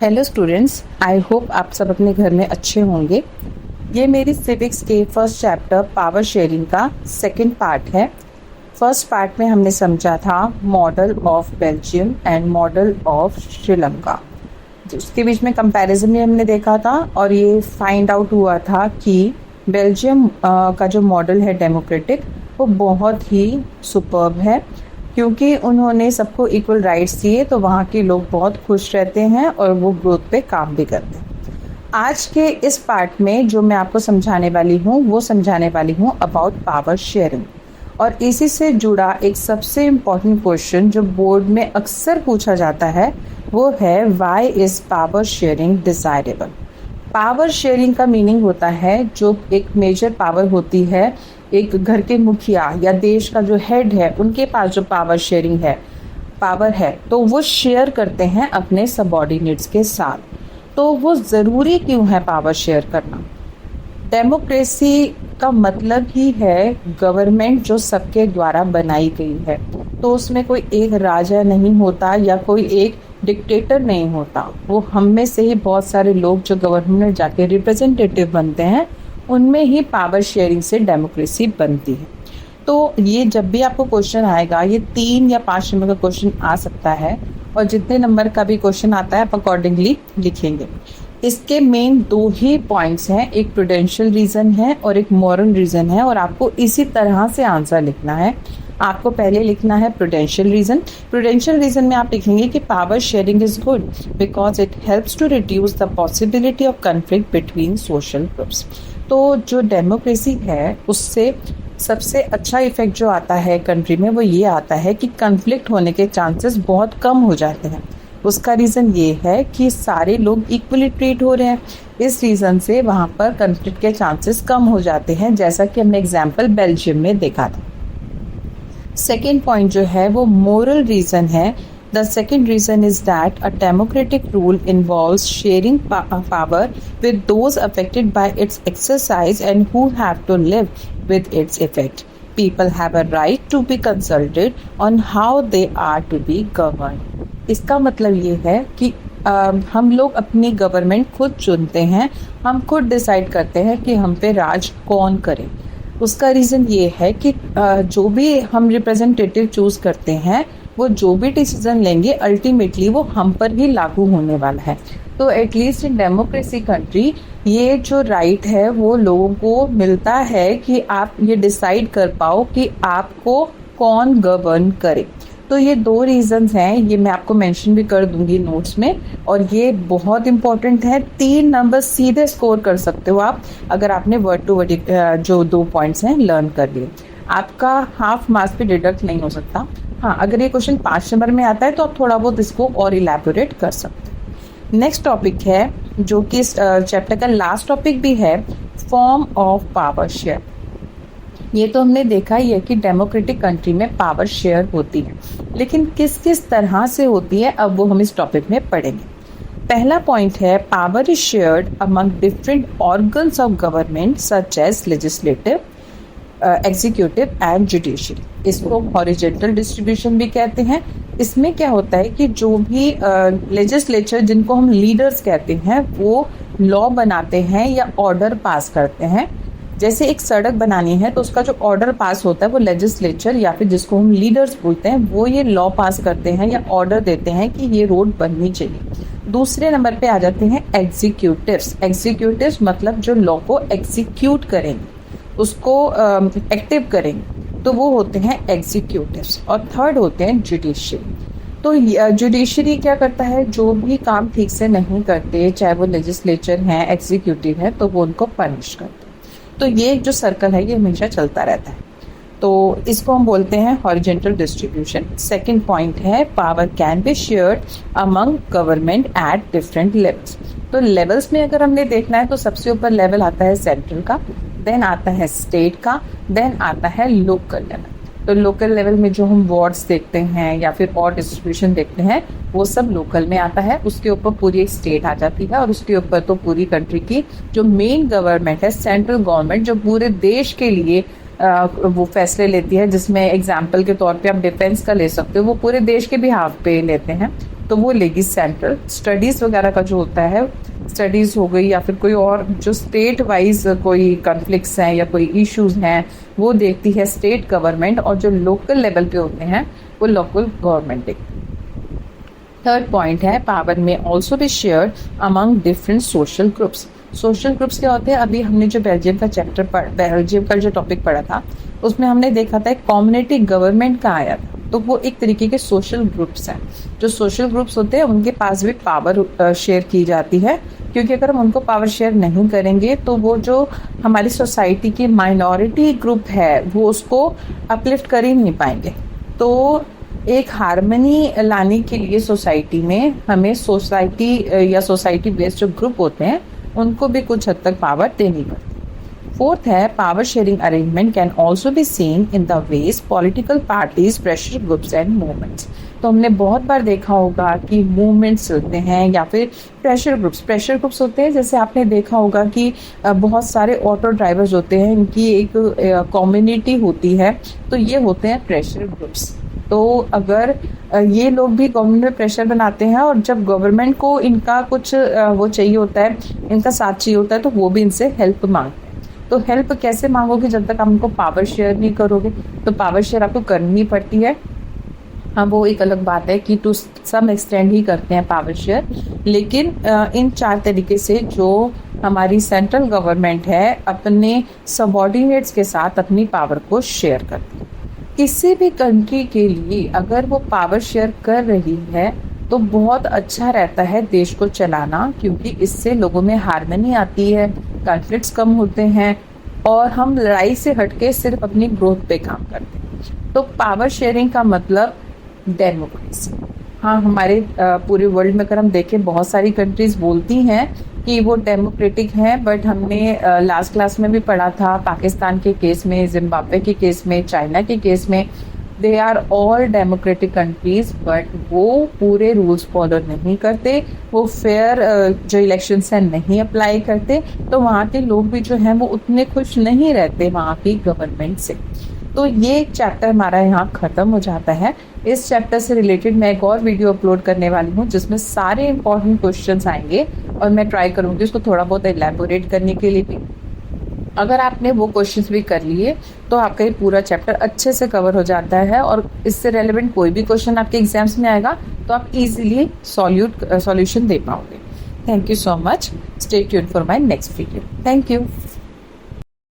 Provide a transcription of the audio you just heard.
Hello students, I hope आप सब अपने घर में अच्छे होंगे। ये मेरी सिविक्स के फर्स्ट चैप्टर पावर शेयरिंग का सेकंड पार्ट है। फर्स्ट पार्ट में हमने समझा था model of Belgium and model of Sri Lanka. उसके बीच में कंपैरिजन में हमने देखा था और ये फाइंड आउट हुआ था कि बेल्जियम का जो मॉडल है डेमोक्रेटिक, वो बहुत ही सुपर्ब है क्योंकि उन्होंने सबको इक्वल राइट्स दिए, तो वहाँ के लोग बहुत खुश रहते हैं और वो ग्रोथ पे काम भी करते हैं। आज के इस पार्ट में जो मैं आपको समझाने वाली हूँ वो समझाने वाली हूँ अबाउट पावर शेयरिंग, और इसी से जुड़ा एक सबसे इम्पॉर्टेंट क्वेश्चन जो बोर्ड में अक्सर पूछा जाता है वो है why is power sharing desirable. Power sharing का मीनिंग होता है जो एक मेजर पावर होती है, एक घर के मुखिया या देश का जो हेड है उनके पास जो पावर है तो वो शेयर करते हैं अपने सबऑर्डिनेट्स के साथ। तो वो ज़रूरी क्यों है पावर शेयर करना? डेमोक्रेसी का मतलब ही है गवर्नमेंट जो सबके द्वारा बनाई गई है, तो उसमें कोई एक राजा नहीं होता या कोई एक डिक्टेटर नहीं होता। वो हम में से ही बहुत सारे लोग जो गवर्नमेंट में जाके रिप्रेजेंटेटिव बनते हैं, उनमें ही पावर शेयरिंग से डेमोक्रेसी बनती है। तो ये जब भी आपको क्वेश्चन आएगा, ये 3 या 5 नंबर का क्वेश्चन आ सकता है और जितने नंबर का भी क्वेश्चन आता है आप अकॉर्डिंगली लिखेंगे। इसके मेन 2 ही पॉइंट्स हैं, एक प्रूडेंशियल रीजन है और एक मॉरल रीजन है, और आपको इसी तरह से आंसर लिखना है। आपको पहले लिखना है प्रूडेंशियल रीजन। प्रूडेंशियल रीजन में आप लिखेंगे कि power sharing is good because it helps to reduce the possibility of conflict between social groups. तो जो डेमोक्रेसी है उससे सबसे अच्छा इफेक्ट जो आता है कंट्री में वो ये आता है कि कन्फ्लिक्ट होने के चांसेस बहुत कम हो जाते हैं। उसका रीज़न ये है कि सारे लोग इक्वली ट्रीट हो रहे हैं, इस रीज़न से वहाँ पर कन्फ्लिक्ट के चांसेस कम हो जाते हैं, जैसा कि हमने एग्जाम्पल बेल्जियम में देखा था। सेकेंड पॉइंट जो है वो मोरल रीज़न है। The second reason is that a democratic rule involves sharing power with those affected by its exercise and who have to live with its effect. People have a right to be consulted on how they are to be governed. इसका मतलब ये है कि हम लोग अपनी government खुद चुनते हैं, हम खुद डिसाइड करते हैं कि हम पे राज कौन करे। उसका रीज़न ये है कि जो भी हम रिप्रेजेंटेटिव चूज़ करते हैं वो जो भी डिसीजन लेंगे अल्टीमेटली वो हम पर ही लागू होने वाला है। तो एटलीस्ट इन डेमोक्रेसी कंट्री ये जो राइट है वो लोगों को मिलता है कि आप ये डिसाइड कर पाओ कि आपको कौन गवर्न करे। तो ये 2 रीजंस हैं, ये मैं आपको मेंशन भी कर दूंगी नोट्स में, और ये बहुत इंपॉर्टेंट है। 3 नंबर सीधे स्कोर कर सकते हो आप अगर आपने वर्ड टू वर्ड जो 2 पॉइंट्स हैं लर्न कर लिए। आपका हाफ मार्क्स पे डिडक्ट नहीं हो सकता। हाँ, अगर ये क्वेश्चन 5 नंबर में आता है तो आप थोड़ा बहुत इसको और इलैबोरेट कर सकते हैं। नेक्स्ट टॉपिक है जो कि इस चैप्टर का लास्ट टॉपिक भी है, फॉर्म ऑफ पावर शेयर। ये तो हमने देखा ही है कि डेमोक्रेटिक कंट्री में पावर शेयर होती है, लेकिन किस किस तरह से होती है अब वो हम इस टॉपिक में पढ़ेंगे। पहला पॉइंट है power is shared among different organs of government such as legislative, executive and judiciary. इसको हॉरिजॉन्टल डिस्ट्रीब्यूशन भी कहते हैं। इसमें क्या होता है कि जो भी लेजिस्लेचर जिनको हम लीडर्स कहते हैं वो लॉ बनाते हैं या ऑर्डर पास करते हैं। जैसे एक सड़क बनानी है तो उसका जो ऑर्डर पास होता है वो लेजिस्लेचर या फिर जिसको हम लीडर्स बोलते हैं वो ये लॉ पास करते हैं या ऑर्डर देते हैं कि ये रोड बननी चाहिए। दूसरे नंबर पे आ जाते हैं एग्जीक्यूटिव्स। एग्जीक्यूटिव्स मतलब जो लॉ को एग्जीक्यूट करेंगे, उसको एक्टिव करेंगे, तो वो होते हैं एग्जीक्यूटिव्स। और थर्ड होते हैं जुडिशरी। तो जुडिशरी क्या करता है, जो भी काम ठीक से नहीं करते, चाहे वो लेजिस्लेचर है एग्जीक्यूटिव है, तो वो उनको पनिश करते हैं। तो ये जो सर्कल है ये हमेशा चलता रहता है, तो इसको हम बोलते हैं हॉरिजॉन्टल डिस्ट्रीब्यूशन। सेकंड पॉइंट है power can be shared among government at different levels. तो लेवल्स में अगर हमने देखना है तो सबसे ऊपर लेवल आता है सेंट्रल का, देन आता है स्टेट का, देन आता है लोकल लेवल। तो लोकल लेवल में जो हम वार्ड्स देखते हैं या फिर और डिस्ट्रीब्यूशन देखते हैं वो सब लोकल में आता है। उसके ऊपर पूरी एक स्टेट आ जाती है और उसके ऊपर तो पूरी कंट्री की जो मेन गवर्नमेंट है, सेंट्रल गवर्नमेंट, जो पूरे देश के लिए वो फैसले लेती है, जिसमें एग्जाम्पल के तौर पे आप डिफेंस का ले सकते हो, वो पूरे देश के बिहाफ पे लेते हैं। तो वो लेगी सेंट्रल। स्टडीज़ वगैरह का जो होता है, स्टडीज़ हो गई या फिर कोई और जो स्टेट वाइज कोई कॉन्फ्लिक्ट्स हैं या कोई इश्यूज हैं, वो देखती है स्टेट गवर्नमेंट, और जो लोकल लेवल पे होते हैं वो लोकल गवर्नमेंट देखती है। थर्ड पॉइंट है, पावर में also be shared among different social groups. Social groups क्या होते हैं? अभी हमने जो बेल्जियम का जो टॉपिक पढ़ा था, उसमें हमने देखा था कम्युनिटी गवर्नमेंट का आया था, तो वो एक तरीके के सोशल ग्रुप्स हैं। जो सोशल ग्रुप्स होते हैं उनके पास भी पावर शेयर की जाती है, क्योंकि अगर हम उनको पावर शेयर नहीं करेंगे तो वो जो हमारी सोसाइटी की माइनॉरिटी ग्रुप है वो उसको अपलिफ्ट कर ही नहीं पाएंगे। तो एक हार्मनी लाने के लिए सोसाइटी में हमें सोसाइटी बेस्ड जो ग्रुप होते हैं उनको भी कुछ हद तक पावर देनी पड़ती है। फोर्थ है, power sharing arrangement can also be seen in the ways political parties, pressure groups and movements. तो हमने बहुत बार देखा होगा कि मूवमेंट्स होते हैं या फिर प्रेशर ग्रुप्स होते हैं। जैसे आपने देखा होगा कि बहुत सारे ऑटो ड्राइवर्स होते हैं, इनकी एक कम्युनिटी होती है, तो ये होते हैं प्रेशर ग्रुप्स। तो अगर ये लोग भी गवर्नमेंट में प्रेशर बनाते हैं, और जब गवर्नमेंट को इनका कुछ वो चाहिए होता है, इनका साथ चाहिए होता है, तो वो भी इनसे हेल्प मांगते हैं। तो हेल्प कैसे मांगोगे? जब तक आप उनको पावर शेयर नहीं करोगे। तो पावर शेयर आपको करनी पड़ती है। हाँ, वो एक अलग बात है कि टू सम एक्सटेंड ही करते हैं पावर शेयर, लेकिन इन 4 तरीके से जो हमारी सेंट्रल गवर्नमेंट है अपने सबऑर्डिनेट्स के साथ अपनी पावर को शेयर करती है। किसी भी कंट्री के लिए अगर वो पावर शेयर कर रही है तो बहुत अच्छा रहता है देश को चलाना, क्योंकि इससे लोगों में हार्मनी आती है, कॉन्फ्लिक्ट्स कम होते हैं, और हम लड़ाई से हटके सिर्फ अपनी ग्रोथ पे काम करते हैं। तो पावर शेयरिंग का मतलब डेमोक्रेसी। हाँ, हमारे पूरे वर्ल्ड में अगर हम देखें, बहुत सारी कंट्रीज बोलती हैं कि वो डेमोक्रेटिक हैं, बट हमने लास्ट क्लास में भी पढ़ा था पाकिस्तान के केस में, जिम्बाब्वे के केस में, चाइना के केस में, they are all democratic countries, but वो पूरे रूल्स फॉलो नहीं करते, वो फेयर जो इलेक्शंस हैं नहीं अप्लाई करते, तो वहाँ के लोग भी जो हैं वो उतने खुश नहीं रहते वहाँ की गवर्नमेंट से। तो ये एक चैप्टर हमारा यहाँ ख़त्म हो जाता है। इस चैप्टर से रिलेटेड मैं एक और वीडियो अपलोड करने वाली हूँ जिसमें सारे इंपॉर्टेंट क्वेश्चंस आएंगे, और मैं ट्राई करूँगी उसको थोड़ा बहुत एलैबोरेट करने के लिए भी। अगर आपने वो क्वेश्चंस भी कर लिए तो आपका ये पूरा चैप्टर अच्छे से कवर हो जाता है, और इससे रेलेवेंट कोई भी क्वेश्चन आपके एग्जाम्स में आएगा तो आप इजीली सॉल्यूशन दे पाओगे। Thank you so much. Stay tuned for my next video. Thank you.